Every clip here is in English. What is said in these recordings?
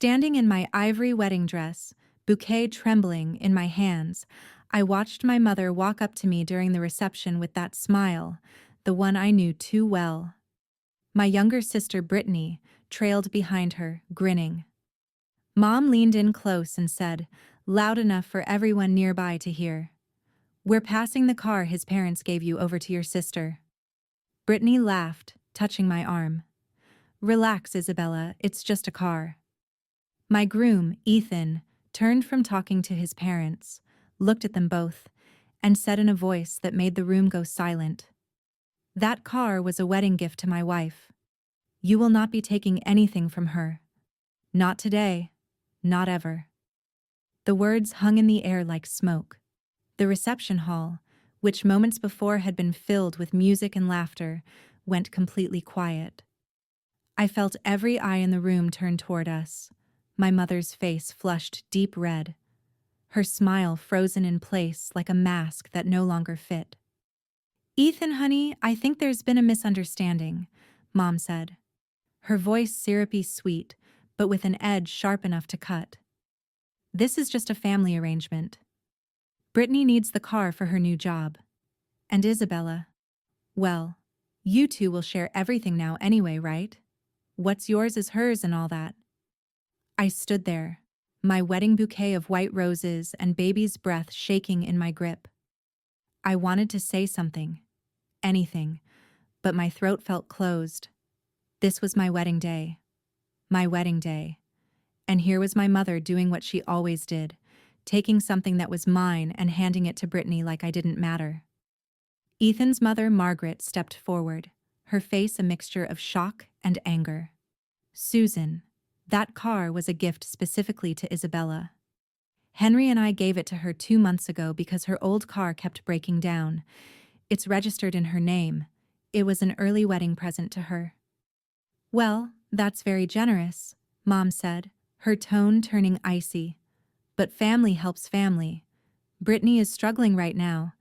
Standing in my ivory wedding dress, bouquet trembling in my hands, I watched my mother walk up to me during the reception with that smile, the one I knew too well. My younger sister Brittany trailed behind her, grinning. Mom leaned in close and said, loud enough for everyone nearby to hear, "We're passing the car his parents gave you over to your sister." Brittany laughed, touching my arm. "Relax, Isabella, it's just a car." My groom, Ethan, turned from talking to his parents, looked at them both, and said in a voice that made the room go silent, "That car was a wedding gift to my wife. You will not be taking anything from her. Not today, not ever." The words hung in the air like smoke. The reception hall, which moments before had been filled with music and laughter, went completely quiet. I felt every eye in the room turn toward us. My mother's face flushed deep red, her smile frozen in place like a mask that no longer fit. "Ethan, honey, I think there's been a misunderstanding," Mom said. Her voice syrupy sweet, but with an edge sharp enough to cut. "This is just a family arrangement. Brittany needs the car for her new job. And Isabella, well, you two will share everything now anyway, right? What's yours is hers and all that." I stood there, my wedding bouquet of white roses and baby's breath shaking in my grip. I wanted to say something, anything, but my throat felt closed. This was my wedding day. My wedding day. And here was my mother doing what she always did, taking something that was mine and handing it to Brittany like I didn't matter. Ethan's mother, Margaret, stepped forward, her face a mixture of shock and anger. "Susan, that car was a gift specifically to Isabella. Henry and I gave it to her 2 months ago because her old car kept breaking down. It's registered in her name. It was an early wedding present to her." "Well, that's very generous," Mom said, her tone turning icy. "But family helps family. Brittany is struggling right now,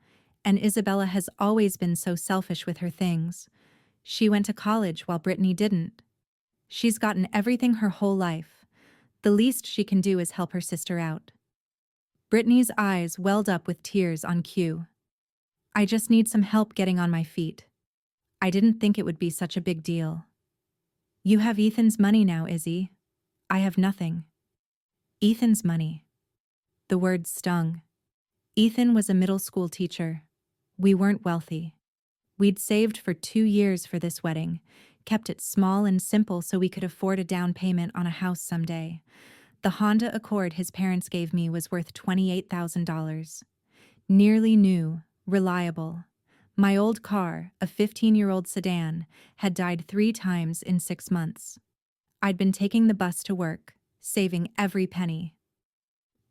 and Isabella has always been so selfish with her things. She went to college while Brittany didn't. She's gotten everything her whole life. The least she can do is help her sister out." Brittany's eyes welled up with tears on cue. "I just need some help getting on my feet. I didn't think it would be such a big deal." "You have Ethan's money now, Izzy. I have nothing." Ethan's money. The word stung. Ethan was a middle school teacher. We weren't wealthy. We'd saved for 2 years for this wedding, kept it small and simple so we could afford a down payment on a house someday. The Honda Accord his parents gave me was worth $28,000. Nearly new, reliable. My old car, a 15-year-old sedan, had died 3 times in 6 months. I'd been taking the bus to work, saving every penny.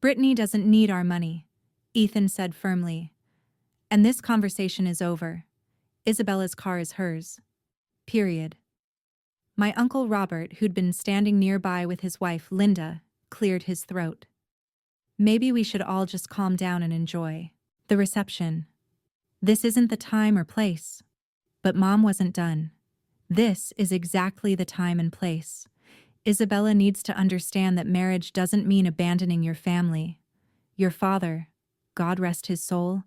"Brittany doesn't need our money," Ethan said firmly. "And this conversation is over. Isabella's car is hers. Period." My Uncle Robert, who'd been standing nearby with his wife, Linda, cleared his throat. "Maybe we should all just calm down and enjoy the reception. This isn't the time or place." But Mom wasn't done. "This is exactly the time and place. Isabella needs to understand that marriage doesn't mean abandoning your family. Your father, God rest his soul,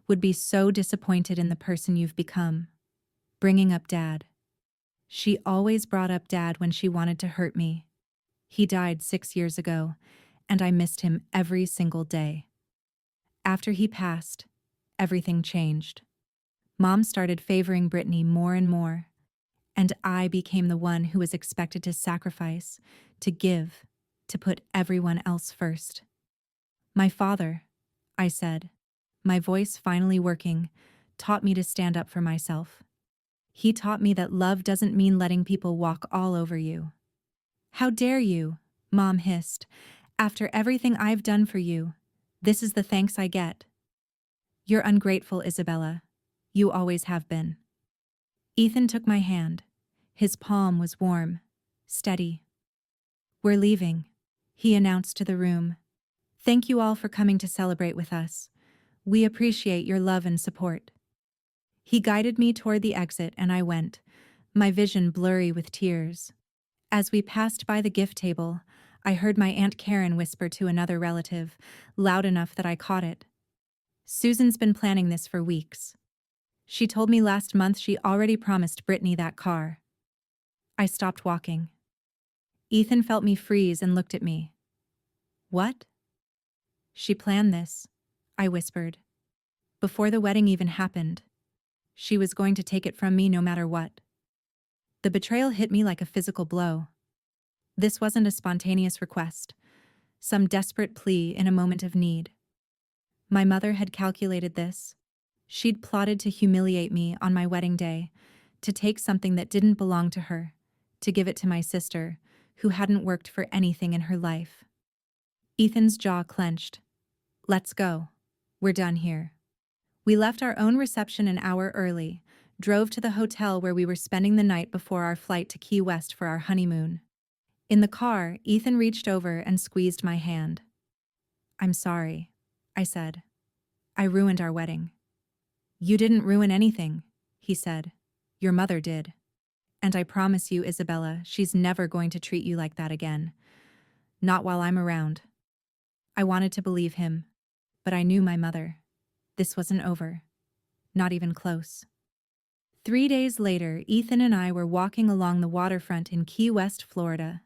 would be so disappointed in the person you've become. Bringing up Dad. She always brought up Dad when she wanted to hurt me. He died 6 years ago, and I missed him every single day. After he passed, everything changed. Mom started favoring Brittany more and more, and I became the one who was expected to sacrifice, to give, to put everyone else first. My father," I said, my voice finally working, taught me to stand up for myself. He taught me that love doesn't mean letting people walk all over you. "How dare you?" Mom hissed. "After everything I've done for you, this is the thanks I get." "You're ungrateful, Isabella. You always have been." Ethan took my hand. His palm was warm, steady. "We're leaving," he announced to the room. "Thank you all for coming to celebrate with us. We appreciate your love and support." He guided me toward the exit and I went, my vision blurry with tears. As we passed by the gift table, I heard my Aunt Karen whisper to another relative, loud enough that I caught it. Susan's been planning this for weeks. She told me last month she already promised Brittany that car. I stopped walking. Ethan felt me freeze and looked at me. What? She planned this, I whispered. Before the wedding even happened. She was going to take it from me no matter what. The betrayal hit me like a physical blow. This wasn't a spontaneous request, some desperate plea in a moment of need. My mother had calculated this. She'd plotted to humiliate me on my wedding day, to take something that didn't belong to her, to give it to my sister, who hadn't worked for anything in her life. Ethan's jaw clenched. Let's go. We're done here. We left our own reception an hour early, drove to the hotel where we were spending the night before our flight to Key West for our honeymoon. In the car, Ethan reached over and squeezed my hand. I'm sorry, I said. I ruined our wedding. You didn't ruin anything, he said. Your mother did. And I promise you, Isabella, she's never going to treat you like that again. Not while I'm around. I wanted to believe him, but I knew my mother. This wasn't over. Not even close. 3 days later, Ethan and I were walking along the waterfront in Key West, Florida.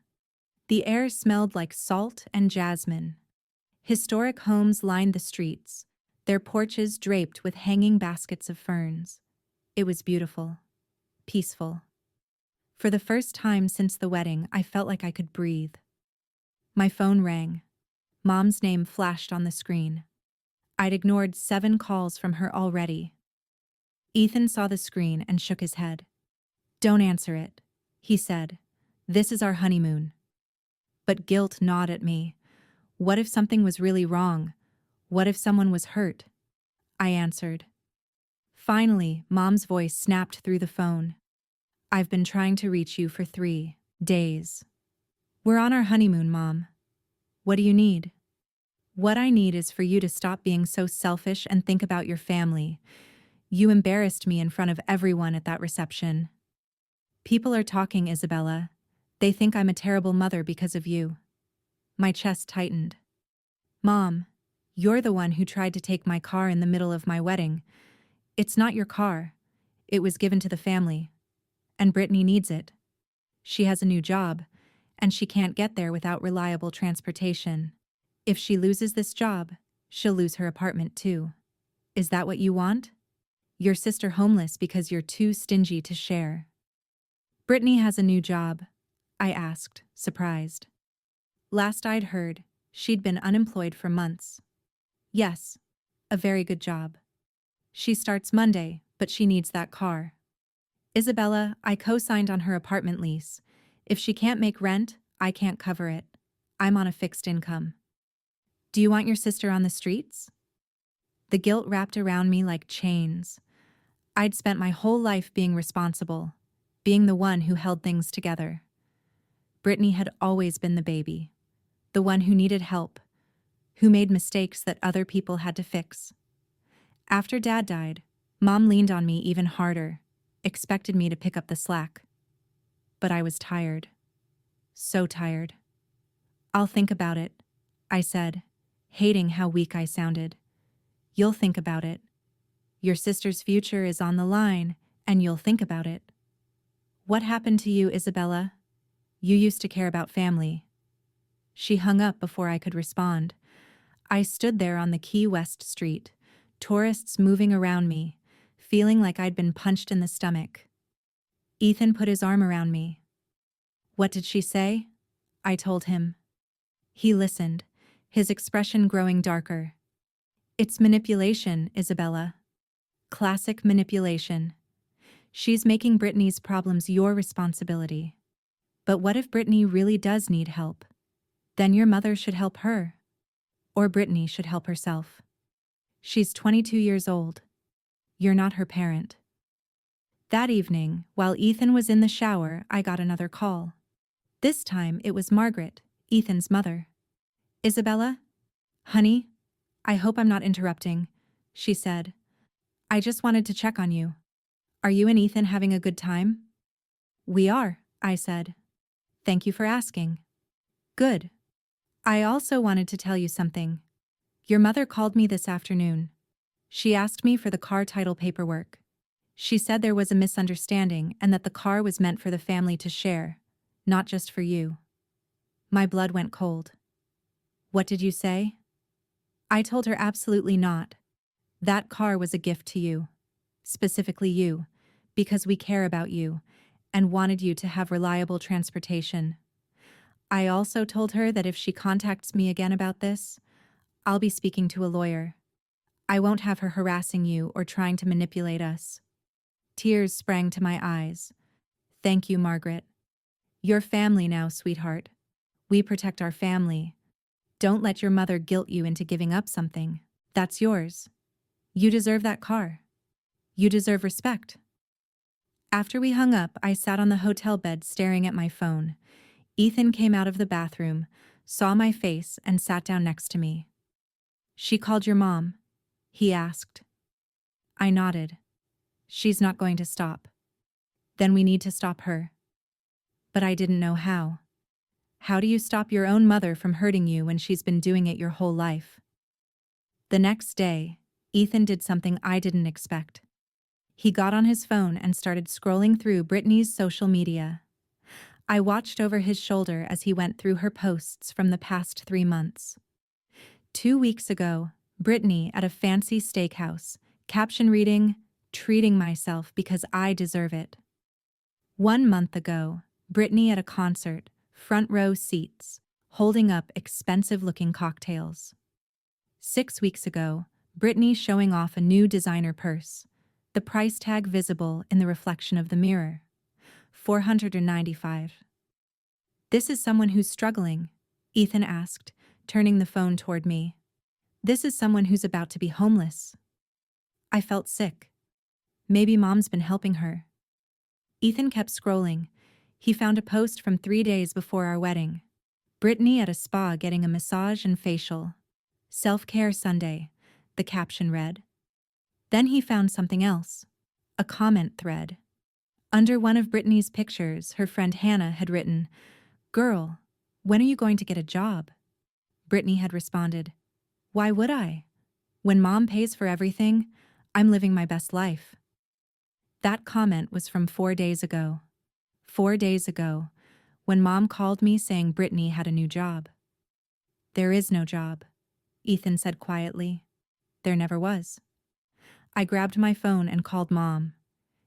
The air smelled like salt and jasmine. Historic homes lined the streets, their porches draped with hanging baskets of ferns. It was beautiful. Peaceful. For the first time since the wedding, I felt like I could breathe. My phone rang. Mom's name flashed on the screen. I'd ignored 7 calls from her already. Ethan saw the screen and shook his head. Don't answer it, he said. This is our honeymoon. But guilt gnawed at me. What if something was really wrong? What if someone was hurt? I answered. Finally, Mom's voice snapped through the phone. I've been trying to reach you for 3 days. We're on our honeymoon, Mom. What do you need? What I need is for you to stop being so selfish and think about your family. You embarrassed me in front of everyone at that reception. People are talking, Isabella. They think I'm a terrible mother because of you. My chest tightened. Mom, you're the one who tried to take my car in the middle of my wedding. It's not your car. It was given to the family. And Brittany needs it. She has a new job, and she can't get there without reliable transportation. If she loses this job, she'll lose her apartment too. Is that what you want? Your sister homeless because you're too stingy to share. Brittany has a new job, I asked, surprised. Last I'd heard, she'd been unemployed for months. Yes, a very good job. She starts Monday, but she needs that car. Isabella, I co-signed on her apartment lease. If she can't make rent, I can't cover it. I'm on a fixed income. Do you want your sister on the streets? The guilt wrapped around me like chains. I'd spent my whole life being responsible, being the one who held things together. Brittany had always been the baby, the one who needed help, who made mistakes that other people had to fix. After Dad died, Mom leaned on me even harder, expected me to pick up the slack. But I was tired. So tired. I'll think about it, I said, hating how weak I sounded. You'll think about it. Your sister's future is on the line, and you'll think about it. What happened to you, Isabella? You used to care about family. She hung up before I could respond. I stood there on the Key West street, tourists moving around me, feeling like I'd been punched in the stomach. Ethan put his arm around me. What did she say? I told him. He listened, his expression growing darker. It's manipulation, Isabella. Classic manipulation. She's making Brittany's problems your responsibility. But what if Brittany really does need help? Then your mother should help her. Or Brittany should help herself. She's 22 years old. You're not her parent. That evening, while Ethan was in the shower, I got another call. This time it was Margaret, Ethan's mother. Isabella? Honey? I hope I'm not interrupting, she said. I just wanted to check on you. Are you and Ethan having a good time? We are, I said. Thank you for asking. Good, I also wanted to tell you something. Your mother called me this afternoon. She asked me for the car title paperwork. She said there was a misunderstanding and that the car was meant for the family to share, not just for you. My blood went cold. What did you say? I told her absolutely not. That car was a gift to you. Specifically you, because we care about you and wanted you to have reliable transportation. I also told her that if she contacts me again about this, I'll be speaking to a lawyer. I won't have her harassing you or trying to manipulate us. Tears sprang to my eyes. Thank you, Margaret. You're family now, sweetheart. We protect our family. Don't let your mother guilt you into giving up something. That's yours. You deserve that car. You deserve respect. After we hung up, I sat on the hotel bed staring at my phone. Ethan came out of the bathroom, saw my face, and sat down next to me. She called your mom? He asked. I nodded. She's not going to stop. Then we need to stop her. But I didn't know how. How do you stop your own mother from hurting you when she's been doing it your whole life? The next day, Ethan did something I didn't expect. He got on his phone and started scrolling through Brittany's social media. I watched over his shoulder as he went through her posts from the past 3 months. 2 weeks ago, Brittany at a fancy steakhouse, caption reading, "Treating myself because I deserve it." 1 month ago, Brittany at a concert, front row seats, holding up expensive-looking cocktails. 6 weeks ago, Brittany showing off a new designer purse, the price tag visible in the reflection of the mirror. $495. This is someone who's struggling, Ethan asked, turning the phone toward me. This is someone who's about to be homeless. I felt sick. Maybe Mom's been helping her. Ethan kept scrolling. He found a post from 3 days before our wedding. Brittany at a spa getting a massage and facial. Self-care Sunday, the caption read. Then he found something else. A comment thread. Under one of Brittany's pictures, her friend Hannah had written, "Girl, when are you going to get a job?" Brittany had responded, "Why would I? When Mom pays for everything, I'm living my best life." That comment was from 4 days ago. 4 days ago, when Mom called me saying Brittany had a new job. There is no job, Ethan said quietly. There never was. I grabbed my phone and called Mom.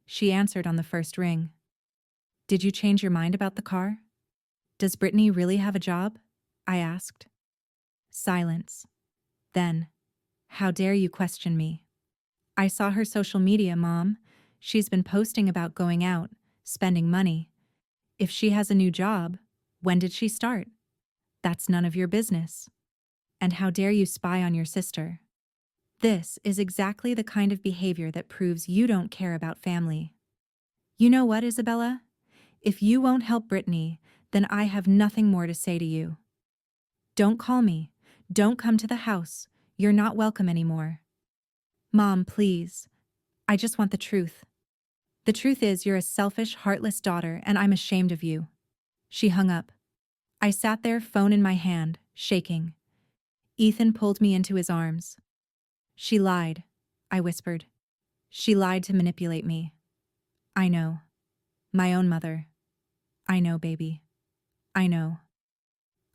She answered on the first ring. Did you change your mind about the car? Does Brittany really have a job? I asked. Silence. Then, how dare you question me? I saw her social media, Mom. She's been posting about going out, spending money. If she has a new job, when did she start? That's none of your business. And how dare you spy on your sister? This is exactly the kind of behavior that proves you don't care about family. You know what, Isabella? If you won't help Brittany, then I have nothing more to say to you. Don't call me. Don't come to the house. You're not welcome anymore. Mom, please. I just want the truth. The truth is you're a selfish, heartless daughter, and I'm ashamed of you. She hung up. I sat there, phone in my hand, shaking. Ethan pulled me into his arms. She lied, I whispered. She lied to manipulate me. I know. My own mother. I know, baby. I know.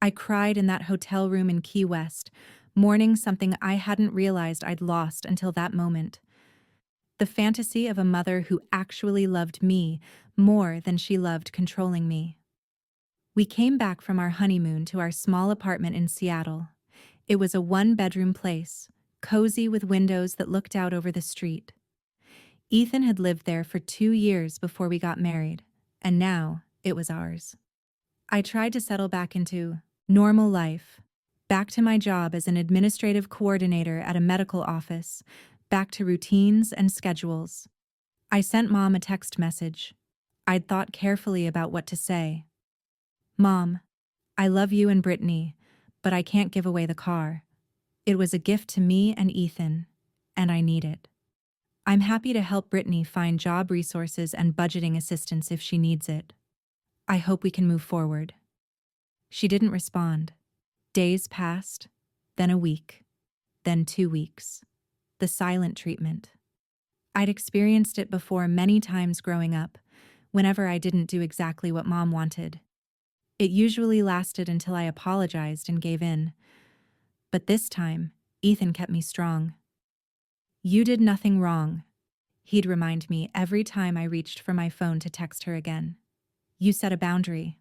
I cried in that hotel room in Key West, mourning something I hadn't realized I'd lost until that moment. The fantasy of a mother who actually loved me more than she loved controlling me. We came back from our honeymoon to our small apartment in Seattle. It was a 1-bedroom place, cozy with windows that looked out over the street. Ethan had lived there for 2 years before we got married, and now it was ours. I tried to settle back into normal life, back to my job as an administrative coordinator at a medical office, back to routines and schedules. I sent Mom a text message. I'd thought carefully about what to say. Mom, I love you and Brittany, but I can't give away the car. It was a gift to me and Ethan, and I need it. I'm happy to help Brittany find job resources and budgeting assistance if she needs it. I hope we can move forward. She didn't respond. Days passed, then a week, then 2 weeks. The silent treatment. I'd experienced it before many times growing up, whenever I didn't do exactly what Mom wanted. It usually lasted until I apologized and gave in. But this time, Ethan kept me strong. "You did nothing wrong," he'd remind me every time I reached for my phone to text her again. "You set a boundary."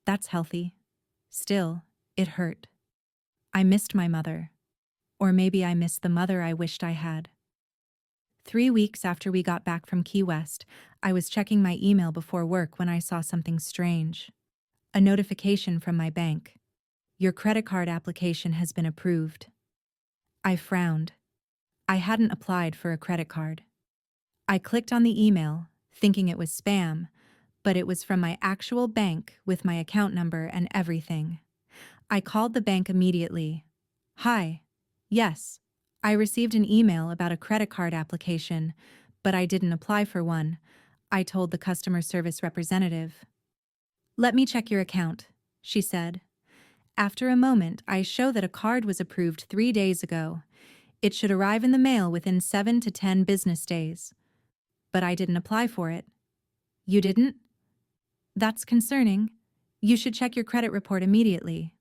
That's healthy. Still, it hurt. I missed my mother. Or maybe I missed the mother I wished I had. 3 weeks after we got back from Key West, I was checking my email before work when I saw something strange. A notification from my bank. "Your credit card application has been approved." I frowned. I hadn't applied for a credit card. I clicked on the email, thinking it was spam, but it was from my actual bank with my account number and everything. I called the bank immediately. "Hi. Yes, I received an email about a credit card application, but I didn't apply for one," I told the customer service representative. "Let me check your account," she said. After a moment, I show that a card was approved 3 days ago. It should arrive in the mail within 7 to 10 business days. But I didn't apply for it. "You didn't? That's concerning. You should check your credit report immediately.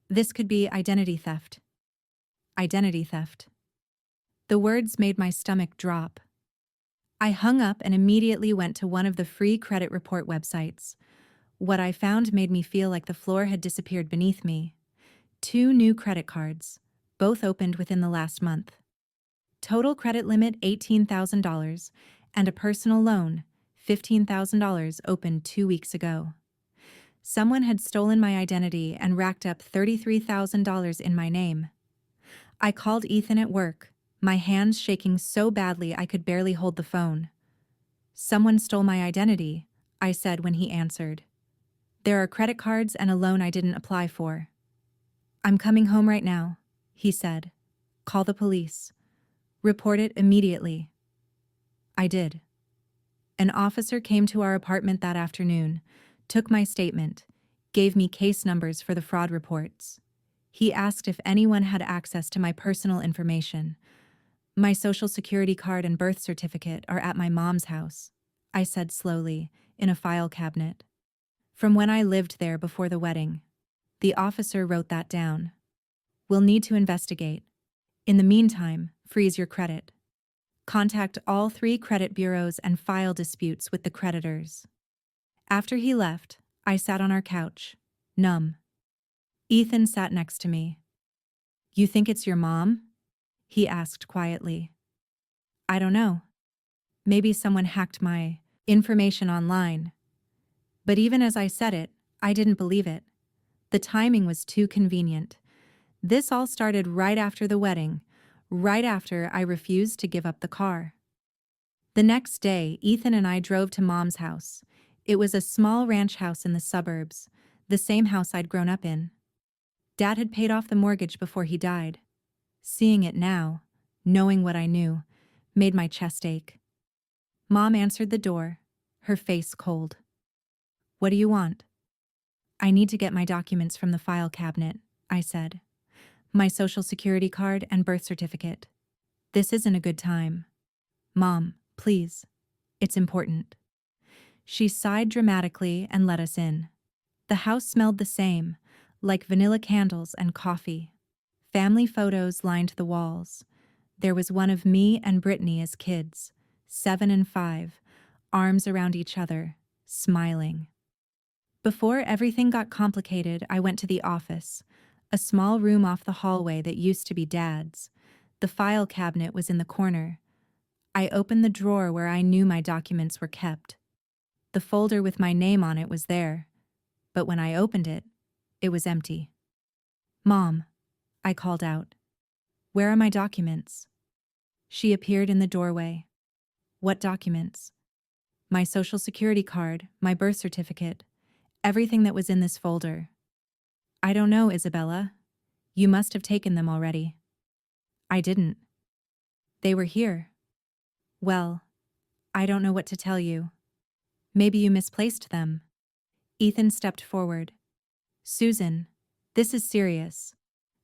This could be identity theft." Identity theft. The words made my stomach drop. I hung up and immediately went to one of the free credit report websites. What I found made me feel like the floor had disappeared beneath me. 2 new credit cards, both opened within the last month. Total credit limit $18,000, and a personal loan, $15,000, opened 2 weeks ago. Someone had stolen my identity and racked up $33,000 in my name. I called Ethan at work, my hands shaking so badly I could barely hold the phone. "Someone stole my identity," I said when he answered. "There are credit cards and a loan I didn't apply for." "I'm coming home right now," he said. "Call the police. Report it immediately." I did. An officer came to our apartment that afternoon, took my statement, gave me case numbers for the fraud reports. He asked if anyone had access to my personal information. "My social security card and birth certificate are at my mom's house," I said slowly, in a file cabinet. "From when I lived there before the wedding." The officer wrote that down. "We'll need to investigate. In the meantime, freeze your credit. Contact all 3 credit bureaus and file disputes with the creditors." After he left, I sat on our couch, numb. Ethan sat next to me. "You think it's your mom?" he asked quietly. "I don't know. Maybe someone hacked my information online." But even as I said it, I didn't believe it. The timing was too convenient. This all started right after the wedding, right after I refused to give up the car. The next day, Ethan and I drove to Mom's house. It was a small ranch house in the suburbs, the same house I'd grown up in. Dad had paid off the mortgage before he died. Seeing it now, knowing what I knew, made my chest ache. Mom answered the door, her face cold. "What do you want?" "I need to get my documents from the file cabinet," I said. "My social security card and birth certificate. This isn't a good time." "Mom, please. It's important." She sighed dramatically and let us in. The house smelled the same, like vanilla candles and coffee. Family photos lined the walls. There was one of me and Brittany as kids, 7 and 5, arms around each other, smiling. Before everything got complicated, I went to the office, a small room off the hallway that used to be Dad's. The file cabinet was in the corner. I opened the drawer where I knew my documents were kept. The folder with my name on it was there, but when I opened it, it was empty. "Mom," I called out. "Where are my documents?" She appeared in the doorway. "What documents?" "My social security card, my birth certificate, everything that was in this folder." "I don't know, Isabella. You must have taken them already." "I didn't. They were here." "Well, I don't know what to tell you. Maybe you misplaced them." Ethan stepped forward. "Susan, This is serious.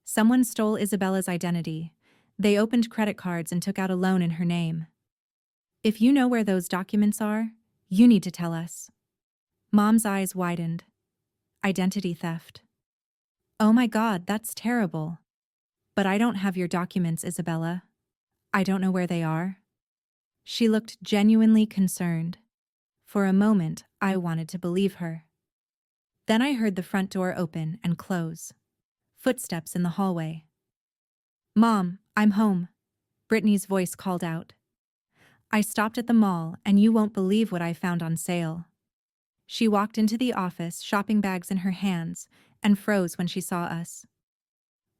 Someone stole Isabella's identity. They opened credit cards and took out a loan in her name. If you know where those documents are, you need to tell us. Mom's eyes widened. Identity theft. Oh my God, that's terrible. But I don't have your documents, Isabella. I don't know where they are. She looked genuinely concerned. For a moment, I wanted to believe her. Then I heard the front door open and close. Footsteps in the hallway. Mom, I'm home, Brittany's voice called out. I stopped at the mall and you won't believe what I found on sale. She walked into the office, shopping bags in her hands, and froze when she saw us.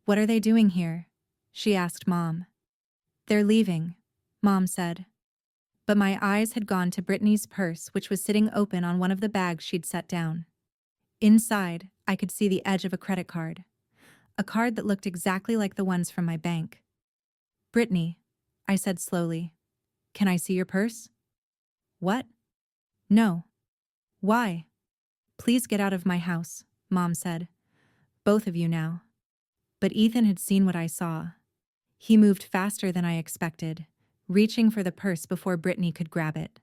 What are they doing here? She asked Mom. They're leaving, Mom said. But my eyes had gone to Brittany's purse, which was sitting open on one of the bags she'd set down. Inside, I could see the edge of a credit card. A card that looked exactly like the ones from my bank. Brittany, I said slowly. Can I see your purse? What? No. Why? Please get out of my house, Mom said. Both of you now. But Ethan had seen what I saw. He moved faster than I expected, reaching for the purse before Brittany could grab it.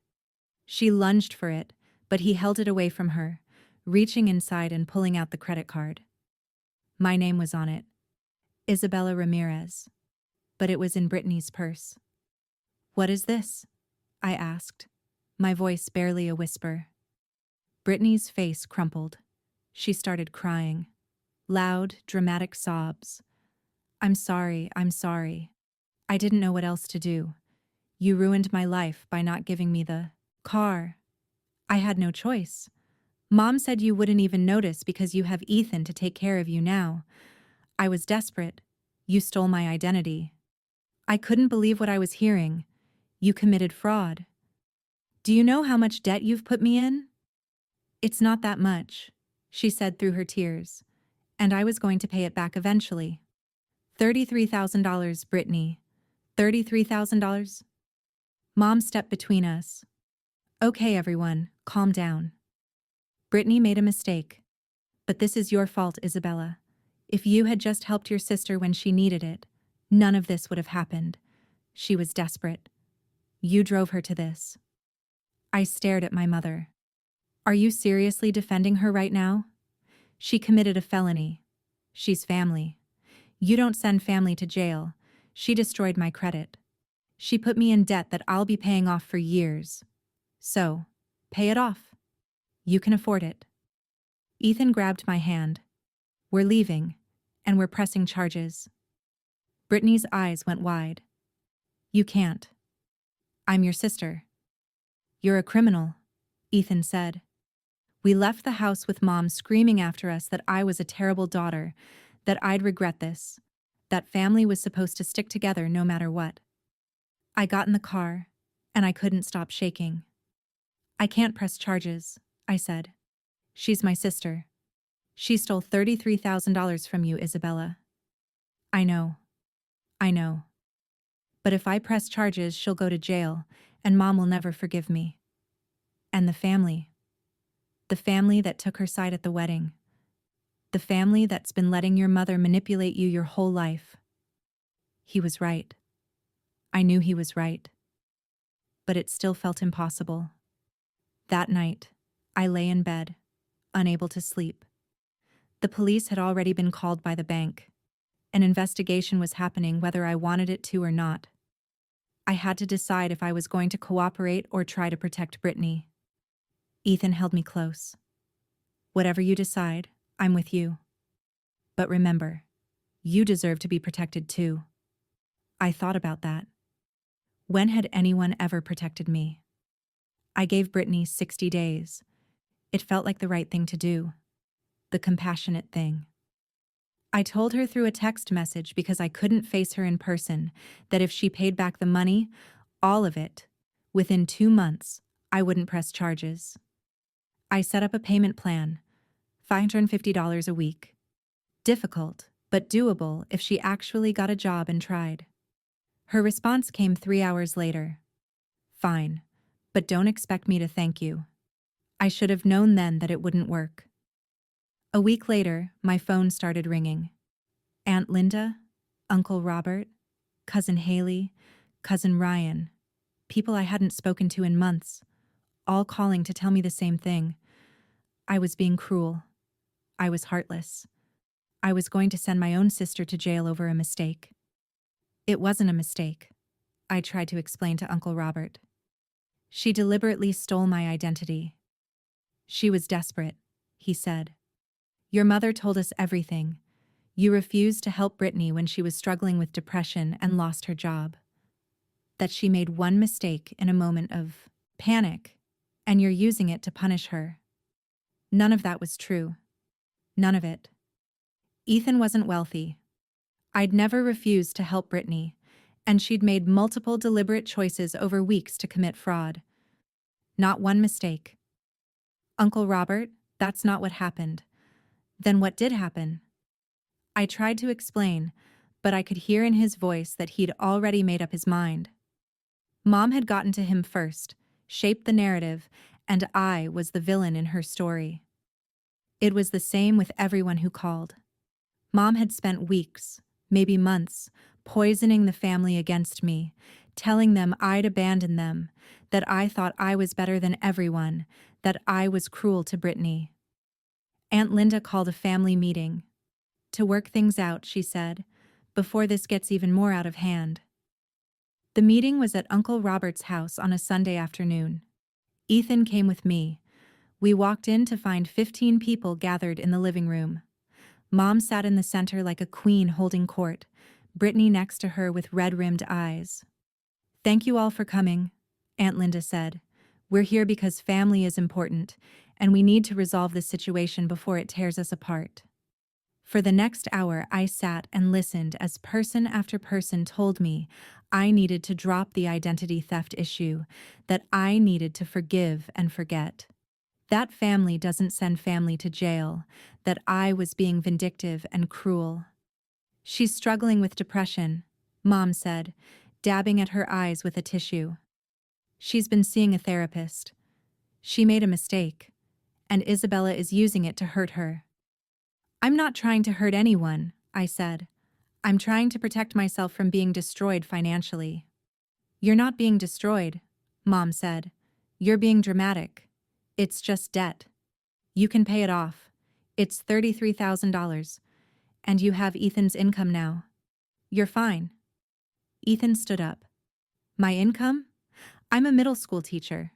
She lunged for it, but he held it away from her, reaching inside and pulling out the credit card. My name was on it. Isabella Ramirez. But it was in Brittany's purse. What is this? I asked, my voice barely a whisper. Brittany's face crumpled. She started crying. Loud, dramatic sobs. I'm sorry. I didn't know what else to do. You ruined my life by not giving me the car. I had no choice. Mom said you wouldn't even notice because you have Ethan to take care of you now. I was desperate. You stole my identity. I couldn't believe what I was hearing. You committed fraud. Do you know how much debt you've put me in? It's not that much, she said through her tears. And I was going to pay it back eventually. $33,000, Brittany. $33,000? Mom stepped between us. Okay, everyone, calm down. Brittany made a mistake. But this is your fault, Isabella. If you had just helped your sister when she needed it, none of this would have happened. She was desperate. You drove her to this. I stared at my mother. Are you seriously defending her right now? She committed a felony. She's family. You don't send family to jail. She destroyed my credit. She put me in debt that I'll be paying off for years. So, pay it off. You can afford it. Ethan grabbed my hand. We're leaving, and we're pressing charges. Brittany's eyes went wide. You can't. I'm your sister. You're a criminal, Ethan said. We left the house with Mom screaming after us that I was a terrible daughter, that I'd regret this, that family was supposed to stick together no matter what. I got in the car, and I couldn't stop shaking. I can't press charges, I said. She's my sister. She stole $33,000 from you, Isabella. I know. But if I press charges, she'll go to jail, and Mom will never forgive me. And the family that took her side at the wedding. The family that's been letting your mother manipulate you your whole life. He was right. I knew he was right. But it still felt impossible. That night, I lay in bed, unable to sleep. The police had already been called by the bank. An investigation was happening whether I wanted it to or not. I had to decide if I was going to cooperate or try to protect Brittany. Ethan held me close. Whatever you decide, I'm with you. But remember, you deserve to be protected too. I thought about that. When had anyone ever protected me? I gave Brittany 60 days. It felt like the right thing to do. The compassionate thing. I told her through a text message because I couldn't face her in person that if she paid back the money, all of it, within 2 months, I wouldn't press charges. I set up a payment plan, $550 a week. Difficult, but doable if she actually got a job and tried. Her response came 3 hours later. Fine, but don't expect me to thank you. I should have known then that it wouldn't work. A week later, my phone started ringing. Aunt Linda, Uncle Robert, Cousin Haley, Cousin Ryan, people I hadn't spoken to in months, all calling to tell me the same thing. I was being cruel. I was heartless. I was going to send my own sister to jail over a mistake. It wasn't a mistake, I tried to explain to Uncle Robert. She deliberately stole my identity. She was desperate, he said. Your mother told us everything. You refused to help Brittany when she was struggling with depression and lost her job. That she made one mistake in a moment of panic, and you're using it to punish her. None of that was true. None of it. Ethan wasn't wealthy. I'd never refused to help Brittany, and she'd made multiple deliberate choices over weeks to commit fraud. Not one mistake. Uncle Robert, that's not what happened. Then what did happen? I tried to explain, but I could hear in his voice that he'd already made up his mind. Mom had gotten to him first, shaped the narrative, and I was the villain in her story. It was the same with everyone who called. Mom had spent weeks, maybe months, poisoning the family against me, telling them I'd abandoned them, that I thought I was better than everyone, that I was cruel to Brittany. Aunt Linda called a family meeting. To work things out, she said, before this gets even more out of hand. The meeting was at Uncle Robert's house on a Sunday afternoon. Ethan came with me. We walked in to find 15 people gathered in the living room. Mom sat in the center like a queen holding court, Brittany next to her with red-rimmed eyes. Thank you all for coming, Aunt Linda said. We're here because family is important, and we need to resolve this situation before it tears us apart. For the next hour, I sat and listened as person after person told me I needed to drop the identity theft issue, that I needed to forgive and forget. That family doesn't send family to jail, that I was being vindictive and cruel. She's struggling with depression, Mom said, dabbing at her eyes with a tissue. She's been seeing a therapist. She made a mistake, and Isabella is using it to hurt her. I'm not trying to hurt anyone, I said. I'm trying to protect myself from being destroyed financially. You're not being destroyed, Mom said. You're being dramatic. It's just debt. You can pay it off. It's $33,000. And you have Ethan's income now. You're fine. Ethan stood up. My income? I'm a middle school teacher.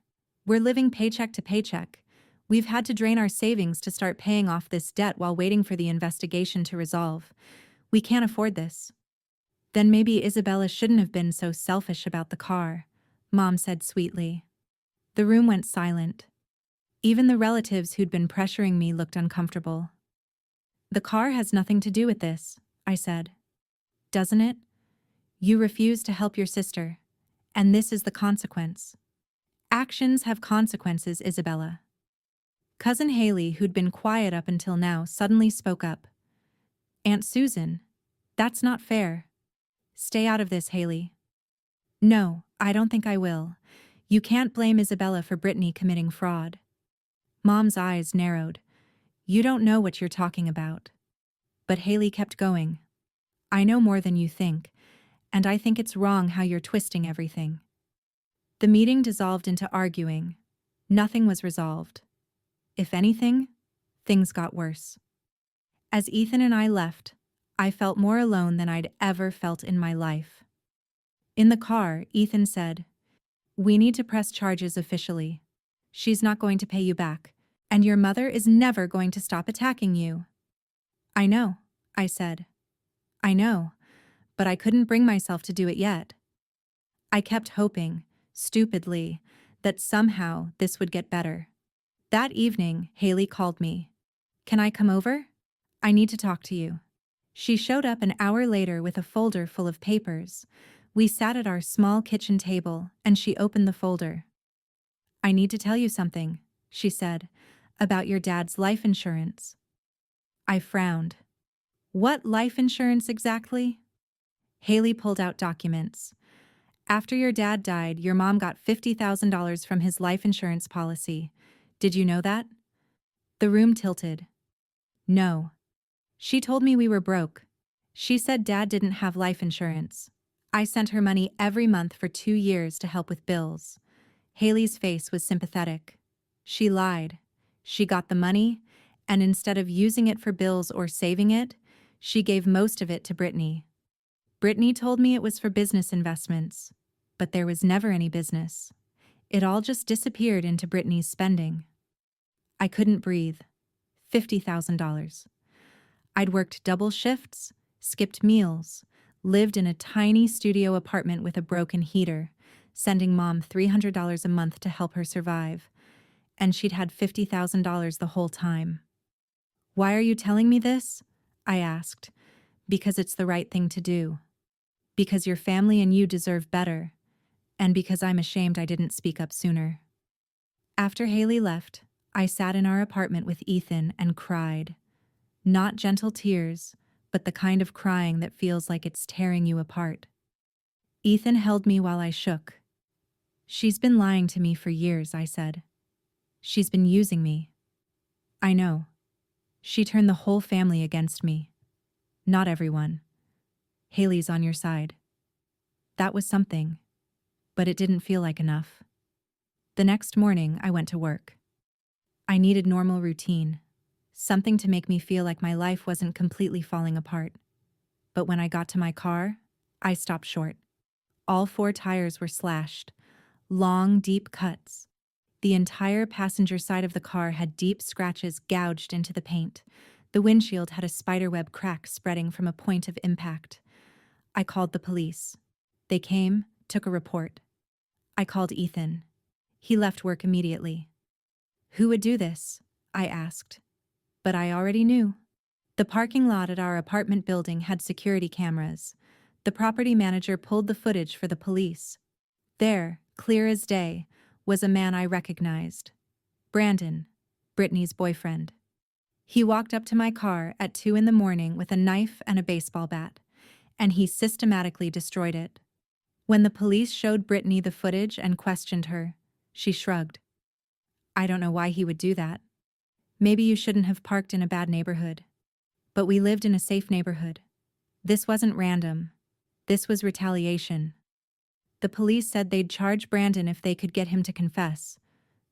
We're living paycheck to paycheck. We've had to drain our savings to start paying off this debt while waiting for the investigation to resolve. We can't afford this. Then maybe Isabella shouldn't have been so selfish about the car, Mom said sweetly. The room went silent. Even the relatives who'd been pressuring me looked uncomfortable. The car has nothing to do with this, I said. Doesn't it? You refused to help your sister, and this is the consequence. Actions have consequences, Isabella. Cousin Haley, who'd been quiet up until now, suddenly spoke up. Aunt Susan, that's not fair. Stay out of this, Haley. No, I don't think I will. You can't blame Isabella for Brittany committing fraud. Mom's eyes narrowed. You don't know what you're talking about. But Haley kept going. I know more than you think, and I think it's wrong how you're twisting everything. The meeting dissolved into arguing. Nothing was resolved. If anything, things got worse. As Ethan and I left, I felt more alone than I'd ever felt in my life. In the car, Ethan said, We need to press charges officially. She's not going to pay you back, and your mother is never going to stop attacking you. I know, I said. I know, but I couldn't bring myself to do it yet. I kept hoping, stupidly, that somehow this would get better. That evening, Haley called me. Can I come over? I need to talk to you. She showed up an hour later with a folder full of papers. We sat at our small kitchen table, and she opened the folder. I need to tell you something, she said, about your dad's life insurance. I frowned. What life insurance exactly? Haley pulled out documents. After your dad died, your mom got $50,000 from his life insurance policy. Did you know that? The room tilted. No. She told me we were broke. She said Dad didn't have life insurance. I sent her money every month for 2 years to help with bills. Haley's face was sympathetic. She lied. She got the money, and instead of using it for bills or saving it, she gave most of it to Brittany. Brittany told me it was for business investments, but there was never any business. It all just disappeared into Brittany's spending. I couldn't breathe. $50,000. I'd worked double shifts, skipped meals, lived in a tiny studio apartment with a broken heater, sending Mom $300 a month to help her survive, and she'd had $50,000 the whole time. Why are you telling me this? I asked. Because it's the right thing to do. Because your family and you deserve better, and because I'm ashamed I didn't speak up sooner. After Haley left, I sat in our apartment with Ethan and cried. Not gentle tears, but the kind of crying that feels like it's tearing you apart. Ethan held me while I shook. She's been lying to me for years, I said. She's been using me. I know. She turned the whole family against me. Not everyone. Haley's on your side. That was something, but it didn't feel like enough. The next morning, I went to work. I needed normal routine, something to make me feel like my life wasn't completely falling apart. But when I got to my car, I stopped short. All 4 tires were slashed, long, deep cuts. The entire passenger side of the car had deep scratches gouged into the paint. The windshield had a spiderweb crack spreading from a point of impact. I called the police. They came, took a report. I called Ethan. He left work immediately. Who would do this? I asked. But I already knew. The parking lot at our apartment building had security cameras. The property manager pulled the footage for the police. There, clear as day, was a man I recognized. Brandon, Brittany's boyfriend. He walked up to my car at 2 a.m. with a knife and a baseball bat, and he systematically destroyed it. When the police showed Brittany the footage and questioned her, she shrugged. I don't know why he would do that. Maybe you shouldn't have parked in a bad neighborhood. But we lived in a safe neighborhood. This wasn't random. This was retaliation. The police said they'd charge Brandon if they could get him to confess,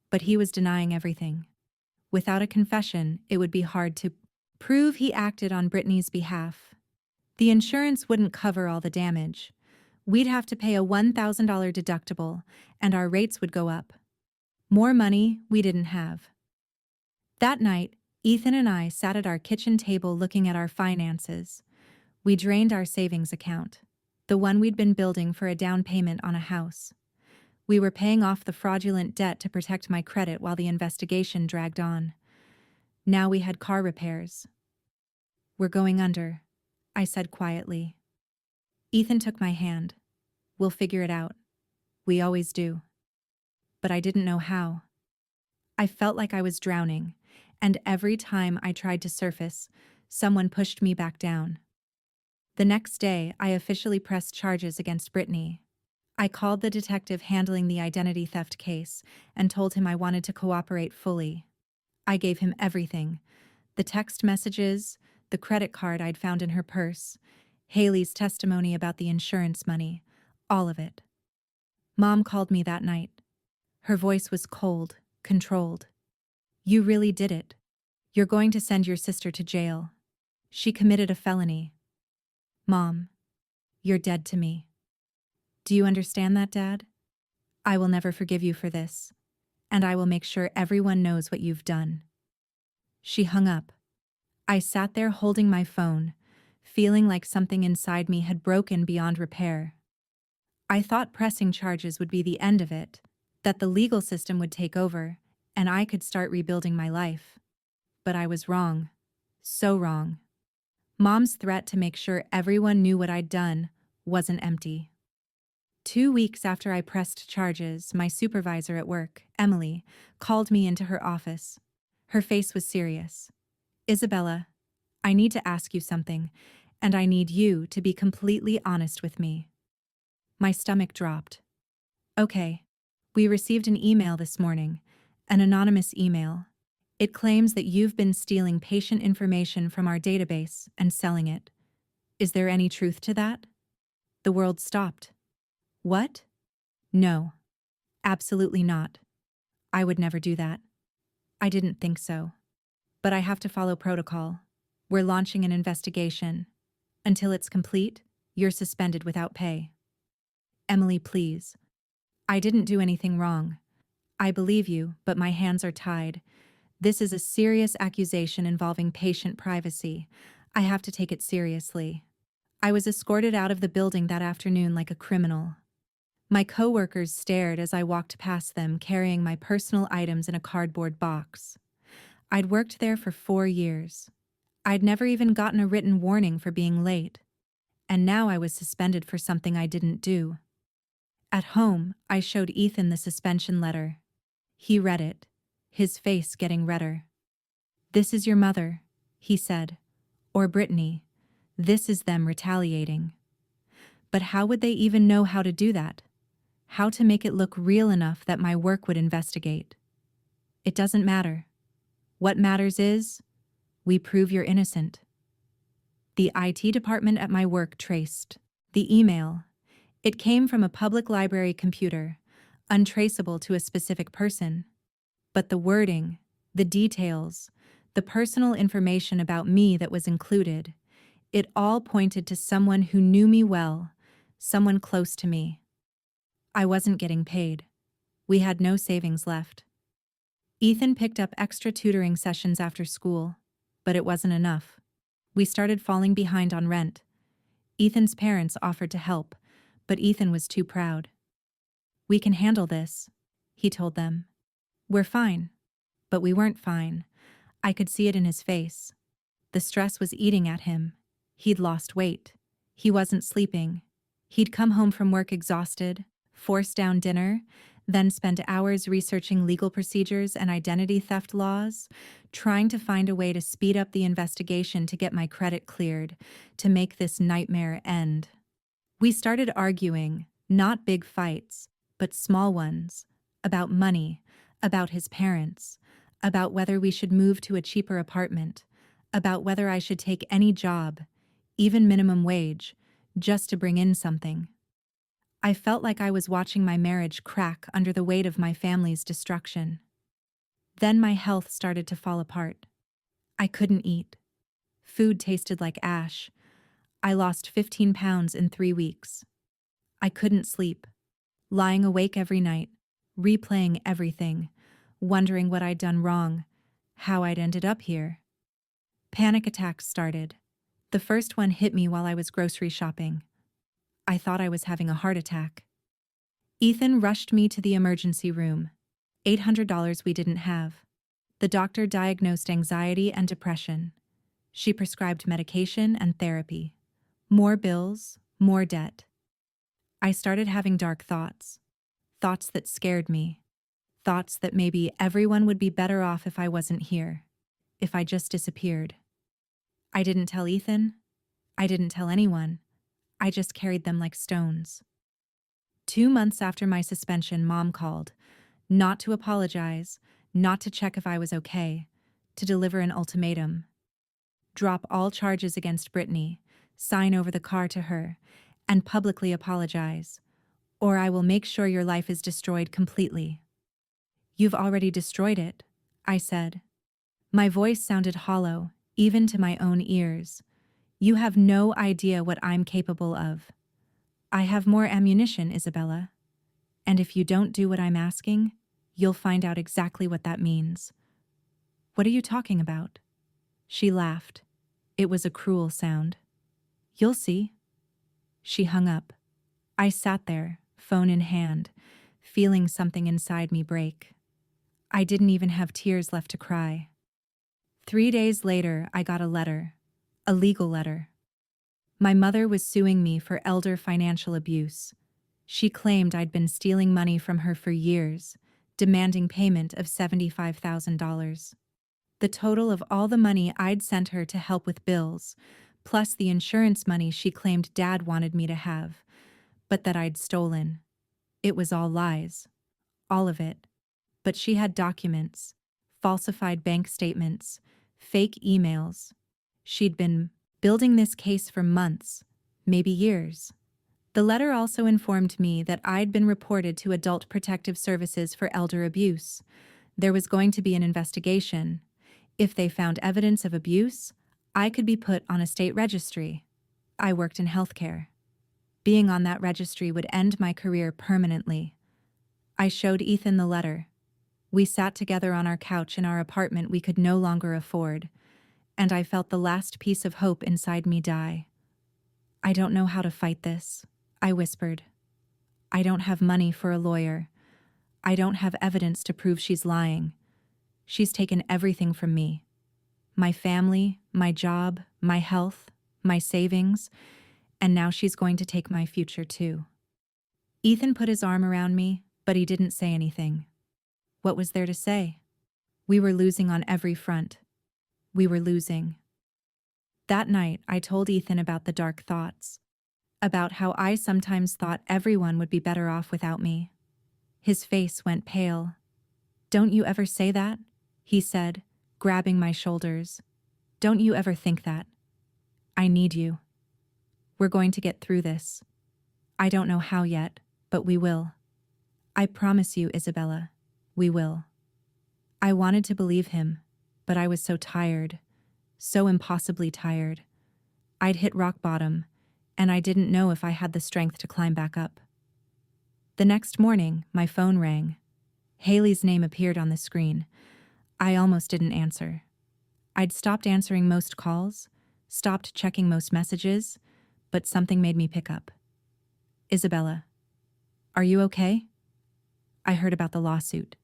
but he was denying everything. Without a confession, it would be hard to prove he acted on Brittany's behalf. The insurance wouldn't cover all the damage. We'd have to pay a $1,000 deductible, and our rates would go up. More money we didn't have. That night, Ethan and I sat at our kitchen table looking at our finances. We drained our savings account, the one we'd been building for a down payment on a house. We were paying off the fraudulent debt to protect my credit while the investigation dragged on. Now we had car repairs. We're going under, I said quietly. Ethan took my hand. We'll figure it out. We always do. But I didn't know how. I felt like I was drowning, and every time I tried to surface, someone pushed me back down. The next day, I officially pressed charges against Brittany. I called the detective handling the identity theft case and told him I wanted to cooperate fully. I gave him everything: the text messages, the credit card I'd found in her purse, Haley's testimony about the insurance money, all of it. Mom called me that night. Her voice was cold, controlled. You really did it. You're going to send your sister to jail. She committed a felony. Mom, you're dead to me. Do you understand that, Dad? I will never forgive you for this, and I will make sure everyone knows what you've done. She hung up. I sat there holding my phone, feeling like something inside me had broken beyond repair. I thought pressing charges would be the end of it, that the legal system would take over, and I could start rebuilding my life. But I was wrong. So wrong. Mom's threat to make sure everyone knew what I'd done wasn't empty. 2 weeks after I pressed charges, my supervisor at work, Emily, called me into her office. Her face was serious. Isabella, I need to ask you something, and I need you to be completely honest with me. My stomach dropped. Okay. We received an email this morning, an anonymous email. It claims that you've been stealing patient information from our database and selling it. Is there any truth to that? The world stopped. What? No. Absolutely not. I would never do that. I didn't think so. But I have to follow protocol. We're launching an investigation. Until it's complete, you're suspended without pay. Emily, please. I didn't do anything wrong. I believe you, but my hands are tied. This is a serious accusation involving patient privacy. I have to take it seriously. I was escorted out of the building that afternoon like a criminal. My coworkers stared as I walked past them carrying my personal items in a cardboard box. I'd worked there for 4 years. I'd never even gotten a written warning for being late. And now I was suspended for something I didn't do. At home, I showed Ethan the suspension letter. He read it, his face getting redder. "This is your mother," he said. "Or Brittany. This is them retaliating." But how would they even know how to do that? How to make it look real enough that my work would investigate? It doesn't matter. What matters is, we prove you're innocent. The IT department at my work traced the email. It came from a public library computer, untraceable to a specific person. But the wording, the details, the personal information about me that was included, it all pointed to someone who knew me well, someone close to me. I wasn't getting paid. We had no savings left. Ethan picked up extra tutoring sessions after school, but it wasn't enough. We started falling behind on rent. Ethan's parents offered to help, but Ethan was too proud. "We can handle this," he told them. "We're fine." But we weren't fine. I could see it in his face. The stress was eating at him. He'd lost weight. He wasn't sleeping. He'd come home from work exhausted, forced down dinner, then spend hours researching legal procedures and identity theft laws, trying to find a way to speed up the investigation to get my credit cleared, to make this nightmare end. We started arguing, not big fights, but small ones, about money, about his parents, about whether we should move to a cheaper apartment, about whether I should take any job, even minimum wage, just to bring in something. I felt like I was watching my marriage crack under the weight of my family's destruction. Then my health started to fall apart. I couldn't eat. Food tasted like ash. I lost 15 pounds in 3 weeks. I couldn't sleep, lying awake every night, replaying everything, wondering what I'd done wrong, how I'd ended up here. Panic attacks started. The first one hit me while I was grocery shopping. I thought I was having a heart attack. Ethan rushed me to the emergency room. $800 we didn't have. The doctor diagnosed anxiety and depression. She prescribed medication and therapy. More bills, more debt. I started having dark thoughts. Thoughts that scared me. Thoughts that maybe everyone would be better off if I wasn't here. If I just disappeared. I didn't tell Ethan. I didn't tell anyone. I just carried them like stones. 2 months after my suspension, Mom called. Not to apologize, not to check if I was okay, to deliver an ultimatum. Drop all charges against Brittany, sign over the car to her, and publicly apologize, or I will make sure your life is destroyed completely. "You've already destroyed it," I said. My voice sounded hollow, even to my own ears. "You have no idea what I'm capable of. I have more ammunition, Isabella. And if you don't do what I'm asking, you'll find out exactly what that means." "What are you talking about?" She laughed. It was a cruel sound. "You'll see." She hung up. I sat there, phone in hand, feeling something inside me break. I didn't even have tears left to cry. 3 days later, I got a letter. A legal letter. My mother was suing me for elder financial abuse. She claimed I'd been stealing money from her for years, demanding payment of $75,000. The total of all the money I'd sent her to help with bills, plus the insurance money she claimed Dad wanted me to have, but that I'd stolen. It was all lies. All of it. But she had documents. falsified bank statements, fake emails. She'd been building this case for months, maybe years. The letter also informed me that I'd been reported to Adult Protective Services for elder abuse. There was going to be an investigation. If they found evidence of abuse, I could be put on a state registry. I worked in healthcare. Being on that registry would end my career permanently. I showed Ethan the letter. We sat together on our couch in our apartment we could no longer afford, and I felt the last piece of hope inside me die. "I don't know how to fight this," I whispered. "I don't have money for a lawyer. I don't have evidence to prove she's lying. She's taken everything from me. My family, my job, my health, my savings, and now she's going to take my future too." Ethan put his arm around me, but he didn't say anything. What was there to say? We were losing on every front. We were losing. That night, I told Ethan about the dark thoughts, about how I sometimes thought everyone would be better off without me. His face went pale. "Don't you ever say that?" he said, grabbing my shoulders. "Don't you ever think that? I need you. We're going to get through this. I don't know how yet, but we will. I promise you, Isabella, we will." I wanted to believe him, but I was so tired, so impossibly tired. I'd hit rock bottom, and I didn't know if I had the strength to climb back up. The next morning, my phone rang. Haley's name appeared on the screen. I almost didn't answer. I'd stopped answering most calls, stopped checking most messages, but something made me pick up. "Isabella, are you okay?" "I heard about the lawsuit."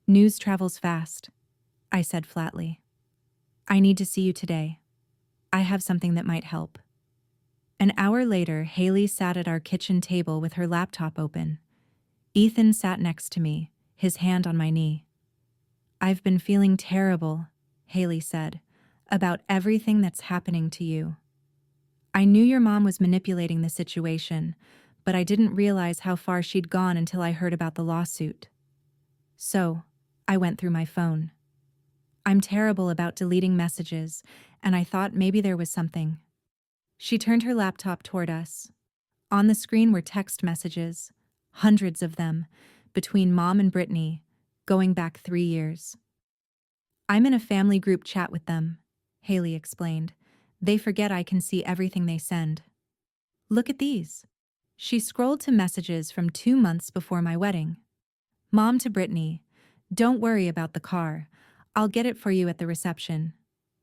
"News travels fast," I said flatly. "I need to see you today. I have something that might help." An hour later, Haley sat at our kitchen table with her laptop open. Ethan sat next to me, his hand on my knee. "I've been feeling terrible," Haley said, "about everything that's happening to you. I knew your mom was manipulating the situation, but I didn't realize how far she'd gone until I heard about the lawsuit. So, I went through my phone. I'm terrible about deleting messages, and I thought maybe there was something." She turned her laptop toward us. On the screen were text messages, hundreds of them, between Mom and Brittany, going back 3 years. "I'm in a family group chat with them," Haley explained. "They forget I can see everything they send. Look at these." She scrolled to messages from 2 months before my wedding. "Mom to Brittany, don't worry about the car. I'll get it for you at the reception.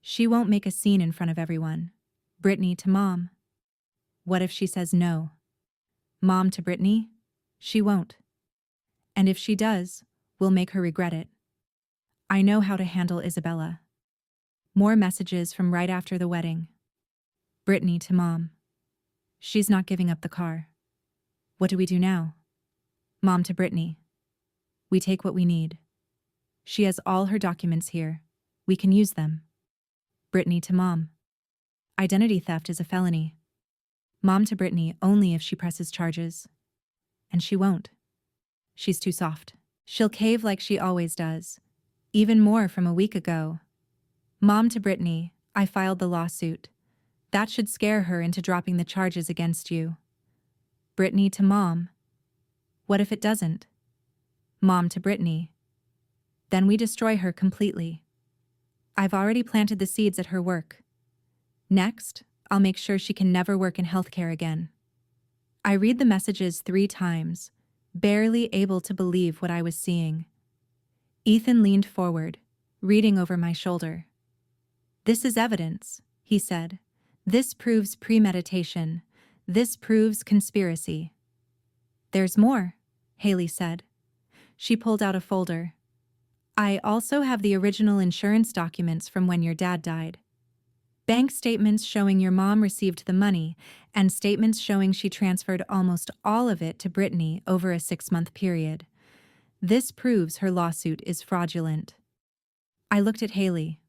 She won't make a scene in front of everyone." Brittany to Mom. "What if she says no?" Mom to Brittany, "She won't. And if she does, we'll make her regret it. I know how to handle Isabella." More messages from right after the wedding. Brittany to Mom. "She's not giving up the car. What do we do now?" Mom to Brittany. "We take what we need. She has all her documents here. We can use them." Brittany to Mom. "Identity theft is a felony. Mom to Brittany, only if she presses charges. And she won't. She's too soft. She'll cave like she always does. Even more from a week ago." Mom to Brittany, "I filed the lawsuit. That should scare her into dropping the charges against you." Brittany to Mom. "What if it doesn't?" Mom to Brittany. "Then we destroy her completely. I've already planted the seeds at her work. Next, I'll make sure she can never work in healthcare again." I read the messages 3 times, barely able to believe what I was seeing. Ethan leaned forward, reading over my shoulder. "This is evidence," he said. "This proves premeditation. This proves conspiracy." "There's more," Haley said. She pulled out a folder. "I also have the original insurance documents from when your dad died. Bank statements showing your mom received the money, and statements showing she transferred almost all of it to Brittany over a 6-month period. This proves her lawsuit is fraudulent." I looked at Haley.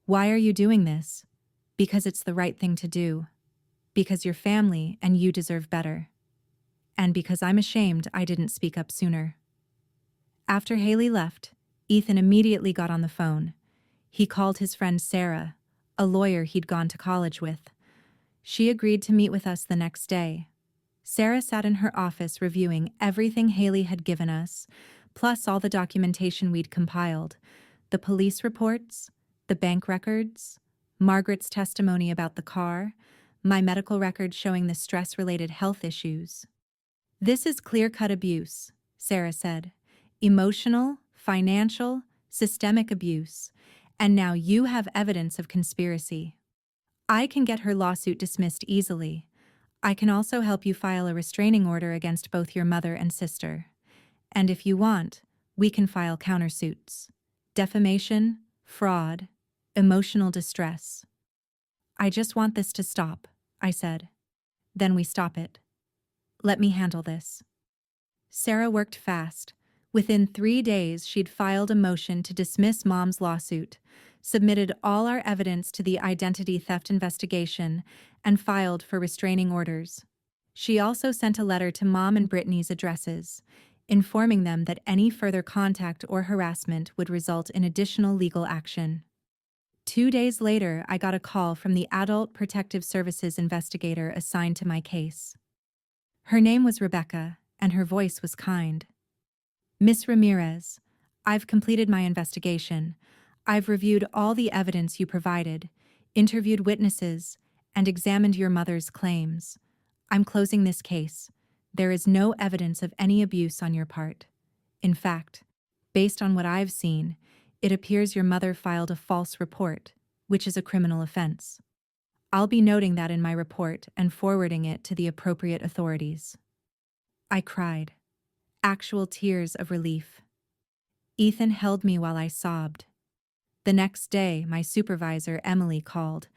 "Why are you doing this?" "Because it's the right thing to do. Because your family and you deserve better. And because I'm ashamed I didn't speak up sooner." After Haley left, Ethan immediately got on the phone. He called his friend Sarah, a lawyer he'd gone to college with. She agreed to meet with us the next day. Sarah sat in her office reviewing everything Haley had given us, plus all the documentation we'd compiled, the police reports, the bank records, Margaret's testimony about the car, my medical records showing the stress-related health issues. "This is clear-cut abuse," Sarah said. "Emotional, financial, systemic abuse. And now you have evidence of conspiracy. I can get her lawsuit dismissed easily. I can also help you file a restraining order against both your mother and sister. And if you want, we can file countersuits. Defamation, fraud, emotional distress." "I just want this to stop," I said. "Then we stop it. Let me handle this." Sarah worked fast. Within 3 days, she'd filed a motion to dismiss Mom's lawsuit, submitted all our evidence to the identity theft investigation, and filed for restraining orders. She also sent a letter to Mom and Brittany's addresses, informing them that any further contact or harassment would result in additional legal action. 2 days later, I got a call from the Adult Protective Services investigator assigned to my case. Her name was Rebecca, and her voice was kind. "Miss Ramirez, I've completed my investigation. I've reviewed all the evidence you provided, interviewed witnesses, and examined your mother's claims. I'm closing this case. There is no evidence of any abuse on your part. In fact, based on what I've seen, it appears your mother filed a false report, which is a criminal offense. I'll be noting that in my report and forwarding it to the appropriate authorities." I cried. Actual tears of relief. Ethan held me while I sobbed. The next day, my supervisor, Emily, called.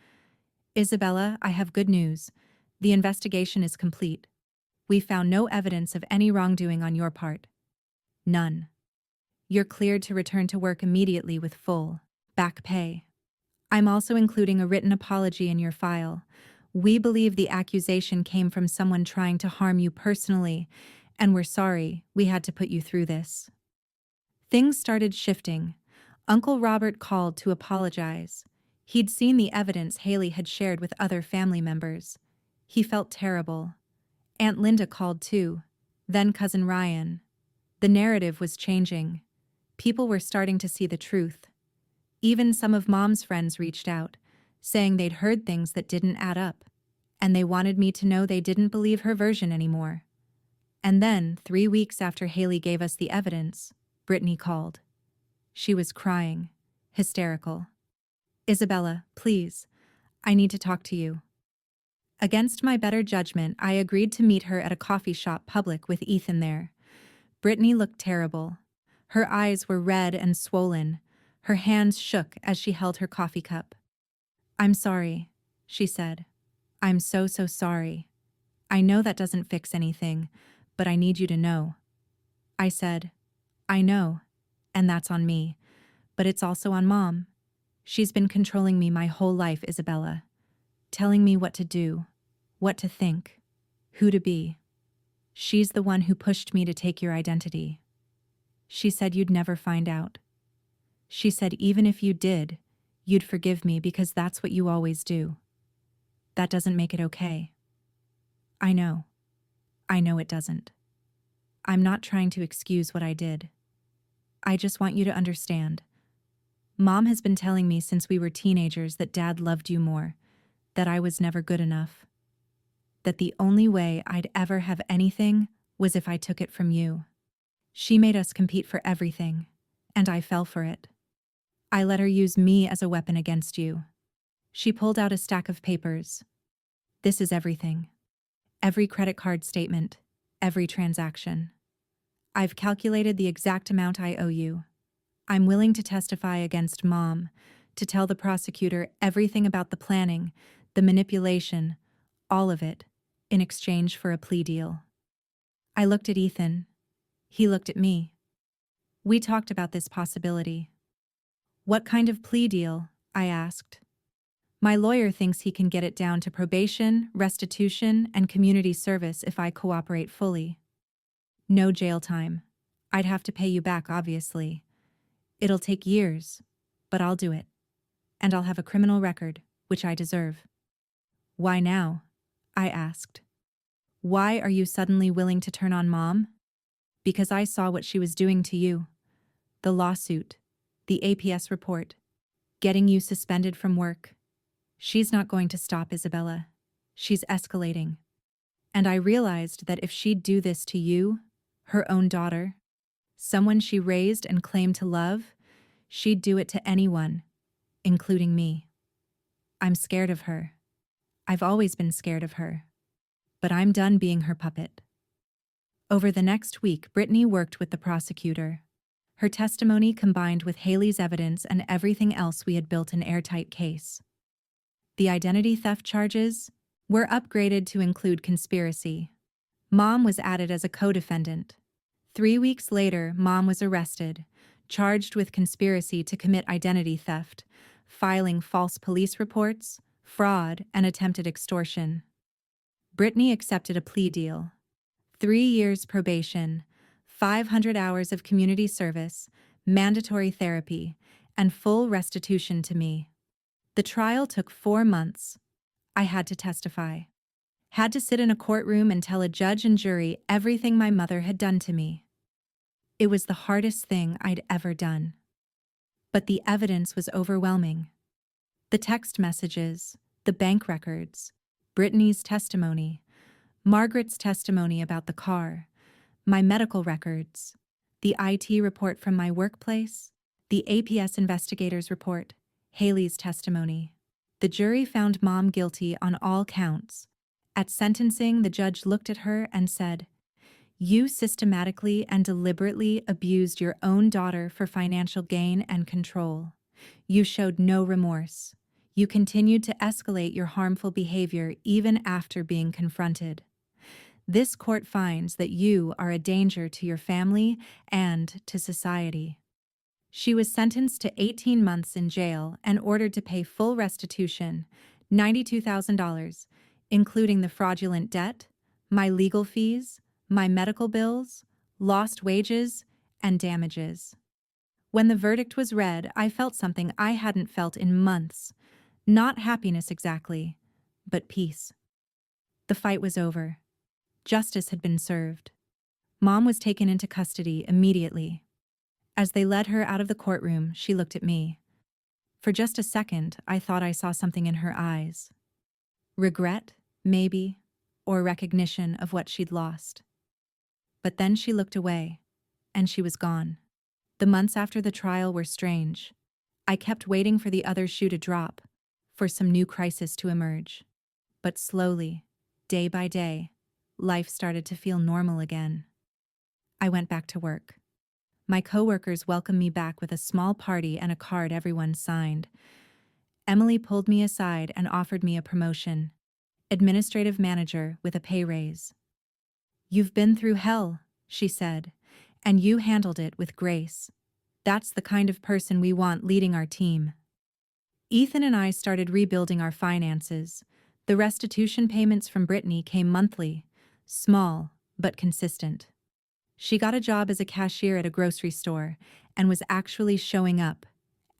"Isabella, I have good news. The investigation is complete. We found no evidence of any wrongdoing on your part. None. You're cleared to return to work immediately with full, back pay. I'm also including a written apology in your file. We believe the accusation came from someone trying to harm you personally, and we're sorry we had to put you through this." Things started shifting. Uncle Robert called to apologize. He'd seen the evidence Haley had shared with other family members. He felt terrible. Aunt Linda called too, then Cousin Ryan. The narrative was changing. People were starting to see the truth. Even some of Mom's friends reached out, saying they'd heard things that didn't add up, and they wanted me to know they didn't believe her version anymore. And then, 3 weeks after Haley gave us the evidence, Brittany called. She was crying, hysterical. "Isabella, please, I need to talk to you." Against my better judgment, I agreed to meet her at a coffee shop public with Ethan there. Brittany looked terrible. Her eyes were red and swollen. Her hands shook as she held her coffee cup. "I'm sorry," she said. "I'm so sorry. I know that doesn't fix anything, but I need you to know." I said, "I know, and that's on me, but it's also on Mom. She's been controlling me my whole life, Isabella, telling me what to do, what to think, who to be. She's the one who pushed me to take your identity. She said you'd never find out. She said even if you did, you'd forgive me because that's what you always do. That doesn't make it okay." I know. I know it doesn't. I'm not trying to excuse what I did. I just want you to understand. Mom has been telling me since we were teenagers that Dad loved you more, that I was never good enough, that the only way I'd ever have anything was if I took it from you. She made us compete for everything, and I fell for it. I let her use me as a weapon against you. She pulled out a stack of papers. This is everything. Every credit card statement, every transaction. I've calculated the exact amount I owe you. I'm willing to testify against Mom, to tell the prosecutor everything about the planning, the manipulation, all of it, in exchange for a plea deal. I looked at Ethan. He looked at me. We talked about this possibility. "What kind of plea deal?" I asked. "My lawyer thinks he can get it down to probation, restitution, and community service if I cooperate fully. No jail time. I'd have to pay you back, obviously. It'll take years, but I'll do it. And I'll have a criminal record, which I deserve. Why now? I asked. Why are you suddenly willing to turn on Mom? Because I saw what she was doing to you. The lawsuit, the APS report, getting you suspended from work. She's not going to stop, Isabella. She's escalating. And I realized that if she'd do this to you, her own daughter, someone she raised and claimed to love, she'd do it to anyone, including me. I'm scared of her. I've always been scared of her. But I'm done being her puppet. Over the next week, Brittany worked with the prosecutor. Her testimony combined with Haley's evidence and everything else, we had built an airtight case. The identity theft charges were upgraded to include conspiracy. Mom was added as a co-defendant. 3 weeks later, Mom was arrested, charged with conspiracy to commit identity theft, filing false police reports, fraud, and attempted extortion. Brittany accepted a plea deal. 3 years probation, 500 hours of community service, mandatory therapy, and full restitution to me. The trial took 4 months. I had to testify. Had to sit in a courtroom and tell a judge and jury everything my mother had done to me. It was the hardest thing I'd ever done. But the evidence was overwhelming. The text messages, the bank records, Brittany's testimony, Margaret's testimony about the car, my medical records, the IT report from my workplace, the APS investigator's report, Haley's testimony. The jury found Mom guilty on all counts. At sentencing, the judge looked at her and said, "You systematically and deliberately abused your own daughter for financial gain and control. You showed no remorse. You continued to escalate your harmful behavior even after being confronted. This court finds that you are a danger to your family and to society." She was sentenced to 18 months in jail and ordered to pay full restitution, $92,000, including the fraudulent debt, my legal fees, my medical bills, lost wages, and damages. When the verdict was read, I felt something I hadn't felt in months. Not happiness exactly, but peace. The fight was over. Justice had been served. Mom was taken into custody immediately. As they led her out of the courtroom, she looked at me. For just a second, I thought I saw something in her eyes. Regret, maybe, or recognition of what she'd lost. But then she looked away, and she was gone. The months after the trial were strange. I kept waiting for the other shoe to drop, for some new crisis to emerge. But slowly, day by day, life started to feel normal again. I went back to work. My coworkers welcomed me back with a small party and a card everyone signed. Emily pulled me aside and offered me a promotion, administrative manager with a pay raise. "You've been through hell," she said, "and you handled it with grace. That's the kind of person we want leading our team." Ethan and I started rebuilding our finances. The restitution payments from Brittany came monthly, small but consistent. She got a job as a cashier at a grocery store and was actually showing up,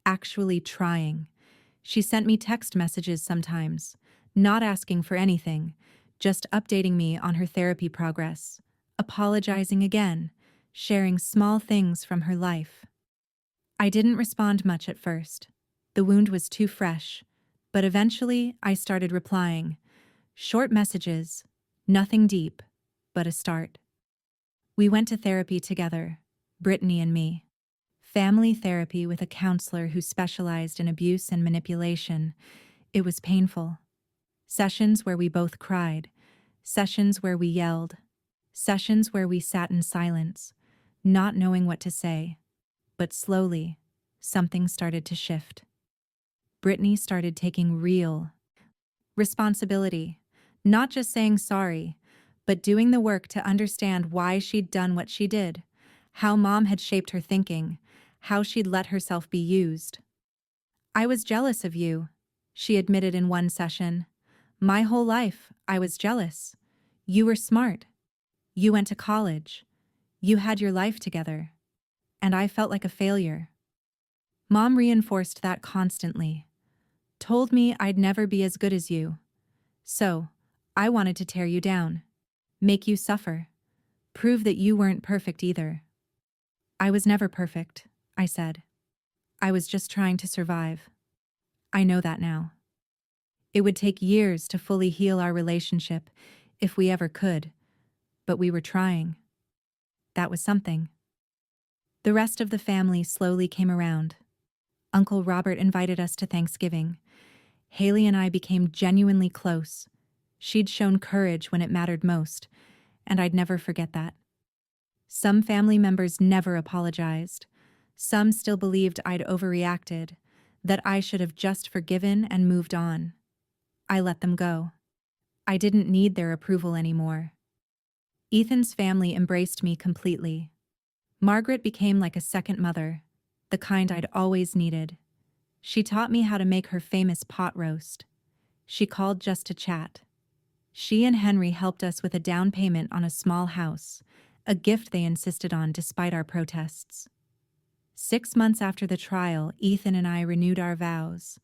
actually trying. She sent me text messages sometimes, not asking for anything, just updating me on her therapy progress, apologizing again, sharing small things from her life. I didn't respond much at first. The wound was too fresh, but eventually I started replying. Short messages, nothing deep, but a start. We went to therapy together, Brittany and me. Family therapy with a counselor who specialized in abuse and manipulation. It was painful. Sessions where we both cried, sessions where we yelled, sessions where we sat in silence, not knowing what to say. But slowly, something started to shift. Brittany started taking real responsibility, not just saying sorry, but doing the work to understand why she'd done what she did, how Mom had shaped her thinking, how she'd let herself be used. "I was jealous of you," she admitted in one session. "My whole life, I was jealous. You were smart. You went to college. You had your life together. And I felt like a failure. Mom reinforced that constantly. Told me I'd never be as good as you. So, I wanted to tear you down. Make you suffer. Prove that you weren't perfect either. I was never perfect, I said. I was just trying to survive. I know that now. It would take years to fully heal our relationship, if we ever could, but we were trying. That was something. The rest of the family slowly came around. Uncle Robert invited us to Thanksgiving. Haley and I became genuinely close. She'd shown courage when it mattered most, and I'd never forget that. Some family members never apologized. Some still believed I'd overreacted, that I should have just forgiven and moved on. I let them go. I didn't need their approval anymore. Ethan's family embraced me completely. Margaret became like a second mother, the kind I'd always needed. She taught me how to make her famous pot roast. She called just to chat. She and Henry helped us with a down payment on a small house, a gift they insisted on despite our protests. 6 months after the trial, Ethan and I renewed our vows,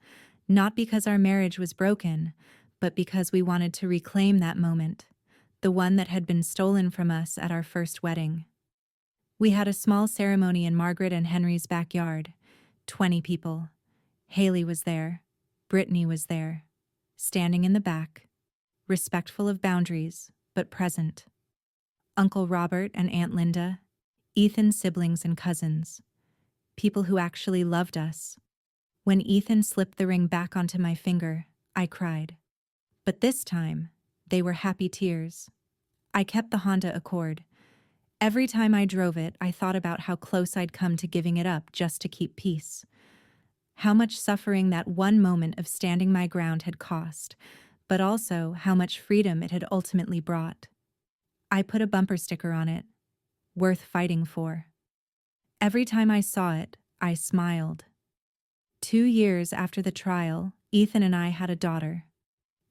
not because our marriage was broken, but because we wanted to reclaim that moment, the one that had been stolen from us at our first wedding. We had a small ceremony in Margaret and Henry's backyard. 20 people. Haley was there. Brittany was there. Standing in the back. Respectful of boundaries, but present. Uncle Robert and Aunt Linda. Ethan's siblings and cousins. People who actually loved us. When Ethan slipped the ring back onto my finger, I cried. But this time, they were happy tears. I kept the Honda Accord. Every time I drove it, I thought about how close I'd come to giving it up just to keep peace. How much suffering that one moment of standing my ground had cost, but also how much freedom it had ultimately brought. I put a bumper sticker on it. Worth fighting for. Every time I saw it, I smiled. 2 years after the trial, Ethan and I had a daughter.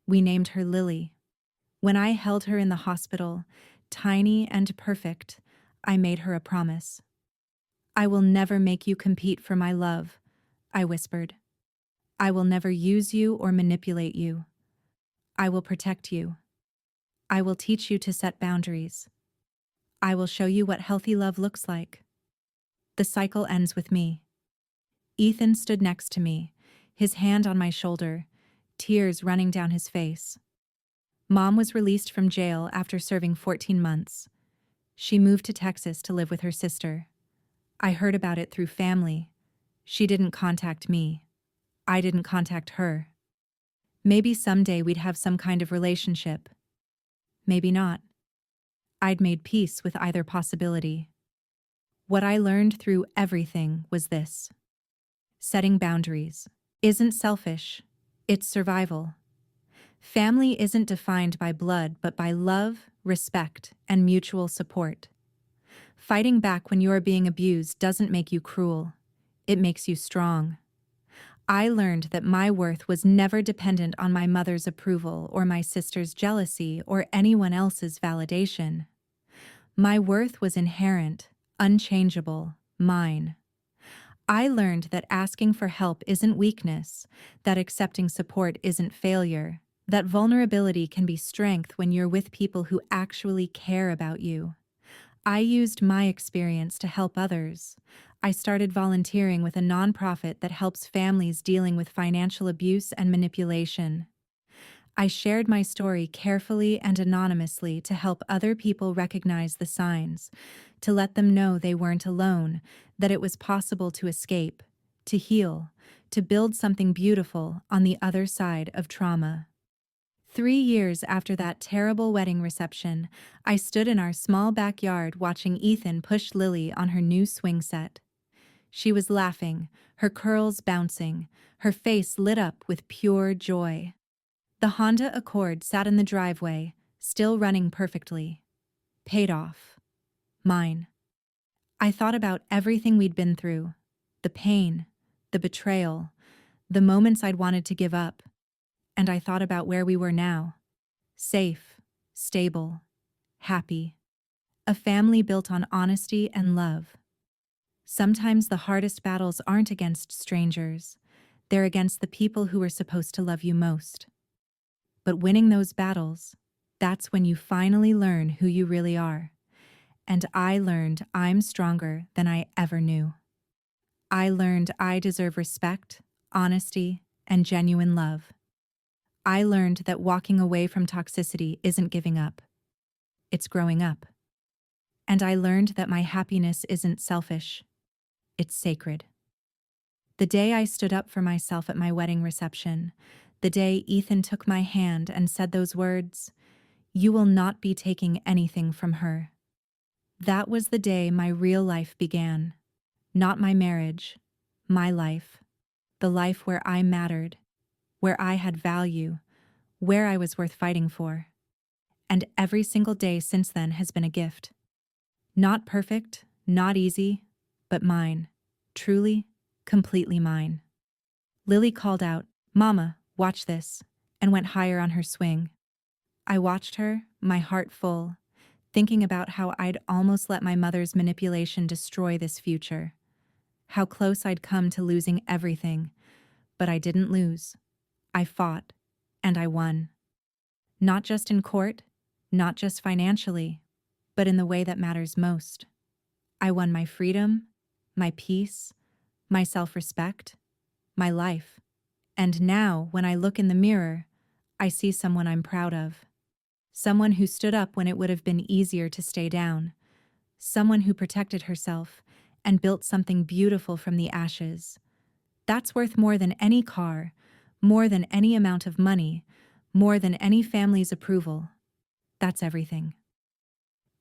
We named her Lily. When I held her in the hospital, tiny and perfect, I made her a promise. I will never make you compete for my love, I whispered. I will never use you or manipulate you. I will protect you. I will teach you to set boundaries. I will show you what healthy love looks like. The cycle ends with me. Ethan stood next to me, his hand on my shoulder, tears running down his face. Mom was released from jail after serving 14 months. She moved to Texas to live with her sister. I heard about it through family. She didn't contact me. I didn't contact her. Maybe someday we'd have some kind of relationship. Maybe not. I'd made peace with either possibility. What I learned through everything was this. Setting boundaries isn't selfish, it's survival. Family isn't defined by blood, but by love, respect, and mutual support. Fighting back when you are being abused doesn't make you cruel. It makes you strong. I learned that my worth was never dependent on my mother's approval or my sister's jealousy or anyone else's validation. My worth was inherent, unchangeable, mine. I learned that asking for help isn't weakness, that accepting support isn't failure, that vulnerability can be strength when you're with people who actually care about you. I used my experience to help others. I started volunteering with a nonprofit that helps families dealing with financial abuse and manipulation. I shared my story carefully and anonymously to help other people recognize the signs, to let them know they weren't alone, that it was possible to escape, to heal, to build something beautiful on the other side of trauma. 3 years after that terrible wedding reception, I stood in our small backyard watching Ethan push Lily on her new swing set. She was laughing, her curls bouncing, her face lit up with pure joy. The Honda Accord sat in the driveway, still running perfectly. Paid off. Mine. I thought about everything we'd been through. The pain, the betrayal, the moments I'd wanted to give up. And I thought about where we were now. Safe, stable, happy. A family built on honesty and love. Sometimes the hardest battles aren't against strangers, they're against the people who are supposed to love you most. But winning those battles, that's when you finally learn who you really are. And I learned I'm stronger than I ever knew. I learned I deserve respect, honesty, and genuine love. I learned that walking away from toxicity isn't giving up, it's growing up. And I learned that my happiness isn't selfish, it's sacred. The day I stood up for myself at my wedding reception, the day Ethan took my hand and said those words, "You will not be taking anything from her." That was the day my real life began. Not my marriage, my life. The life where I mattered, where I had value, where I was worth fighting for. And every single day since then has been a gift. Not perfect, not easy, but mine. Truly, completely mine. Lily called out, "Mama, watch this," and went higher on her swing. I watched her, my heart full, thinking about how I'd almost let my mother's manipulation destroy this future. How close I'd come to losing everything, but I didn't lose. I fought, and I won. Not just in court, not just financially, but in the way that matters most. I won my freedom, my peace, my self-respect, my life. And now, when I look in the mirror, I see someone I'm proud of. Someone who stood up when it would have been easier to stay down. Someone who protected herself and built something beautiful from the ashes. That's worth more than any car, more than any amount of money, more than any family's approval. That's everything.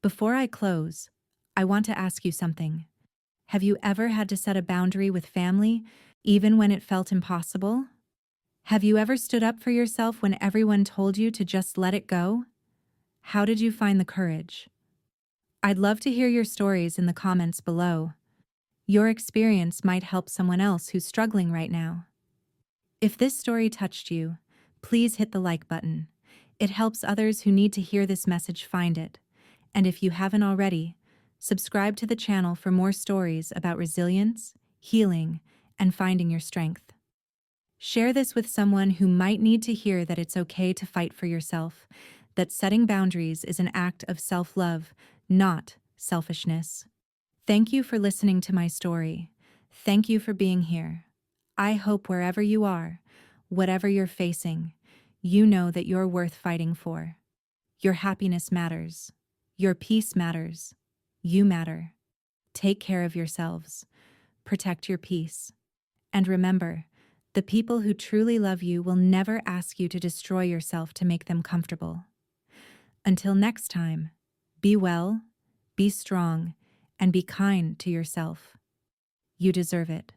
Before I close, I want to ask you something. Have you ever had to set a boundary with family, even when it felt impossible? Have you ever stood up for yourself when everyone told you to just let it go? How did you find the courage? I'd love to hear your stories in the comments below. Your experience might help someone else who's struggling right now. If this story touched you, please hit the like button. It helps others who need to hear this message find it. And if you haven't already, subscribe to the channel for more stories about resilience, healing, and finding your strength. Share this with someone who might need to hear that it's okay to fight for yourself, that setting boundaries is an act of self-love, not selfishness. Thank you for listening to my story. Thank you for being here. I hope wherever you are, whatever you're facing, you know that you're worth fighting for. Your happiness matters. Your peace matters. You matter. Take care of yourselves. Protect your peace. And remember, the people who truly love you will never ask you to destroy yourself to make them comfortable. Until next time, be well, be strong, and be kind to yourself. You deserve it.